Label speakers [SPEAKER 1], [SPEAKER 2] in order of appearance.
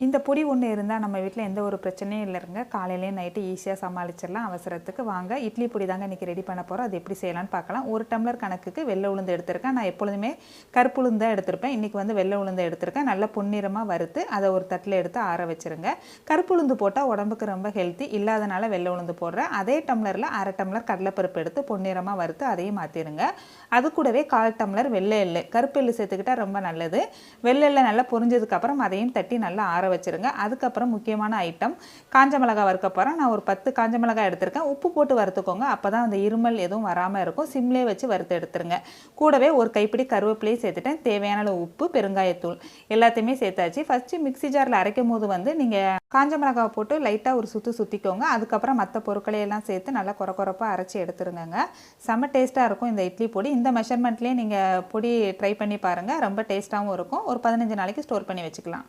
[SPEAKER 1] இந்த பொடி ஒன்று இருந்தால் நம்ம வீட்டில் எந்த ஒரு பிரச்சனையும் இல்லைங்க. காலையிலேயே நைட்டு ஈஸியாக சமாளிச்சிடலாம். அவசரத்துக்கு வாங்க இட்லி பொடி தாங்க இன்றைக்கி ரெடி பண்ண போகிறோம். அது எப்படி செய்யலான்னு பார்க்கலாம். 1 டம்ளர் கணக்குக்கு வெள்ளை உளுந்து எடுத்திருக்கேன். நான் எப்பொழுதுமே கருப்பு உளுந்து தான் எடுத்திருப்பேன். இன்றைக்கி வந்து வெள்ளை உளுந்து எடுத்திருக்கேன். நல்லா பொன்னிறமாக வறுத்து அதை ஒரு தட்டில் எடுத்து ஆற வச்சுருங்க. கருப்பு உளுந்து போட்டால் உடம்புக்கு ரொம்ப ஹெல்த்தி, இல்லாதனால வெள்ளை உளுந்து போடுறேன். அதே டம்ளரில் 1/2 டம்ளர் கடலைப்பருப்பு எடுத்து பொன்னிறமாக வறுத்து அதையும் மாற்றிடுங்க. அது கூடவே 1/4 டம்ளர் வெள்ளை எள்ளு, கருப்பு எள்ளு சேர்த்துக்கிட்டால் ரொம்ப நல்லது. வெள்ளை எள்ளை நல்லா பொரிஞ்சதுக்கப்புறம் அதையும் தட்டி நல்லா ஆற வச்சுருங்க. அதுக்கப்புறம் முக்கியமான ஐட்டம் காஞ்ச மிளகாய் வறுக்க போகிறேன். நான் ஒரு 10 காஞ்ச மிளகாய் எடுத்திருக்கேன். உப்பு போட்டு வறுத்துக்கோங்க. அப்போ தான் அந்த இருமல் எதுவும் வராமல் இருக்கும். சிம்லேயே வச்சு வறுத்து எடுத்துருங்க. கூடவே ஒரு கைப்பிடி கருவேப்பிலையும் சேர்த்துட்டேன். தேவையான அளவு உப்பு, பெருங்காயத்தூள் எல்லாத்தையுமே சேர்த்தாச்சு. ஃபஸ்ட்டு மிக்ஸி ஜாரில் அரைக்கும் போது வந்து நீங்கள் காஞ்ச மிளகாய் போட்டு லைட்டாக ஒரு சுற்றிக்கோங்க. அதுக்கப்புறம் மற்ற பொருட்களையெல்லாம் சேர்த்து நல்லா கொரப்பாக அரைச்சி எடுத்துருங்க. செம்ம டேஸ்ட்டாக இருக்கும் இந்த இட்லி பொடி. இந்த மெஷர்மெண்ட்லேயே நீங்கள் பொடி ட்ரை பண்ணி பாருங்கள். ரொம்ப டேஸ்ட்டாகவும் இருக்கும். ஒரு 15 நாளைக்கு ஸ்டோர் பண்ணி வச்சுக்கலாம்.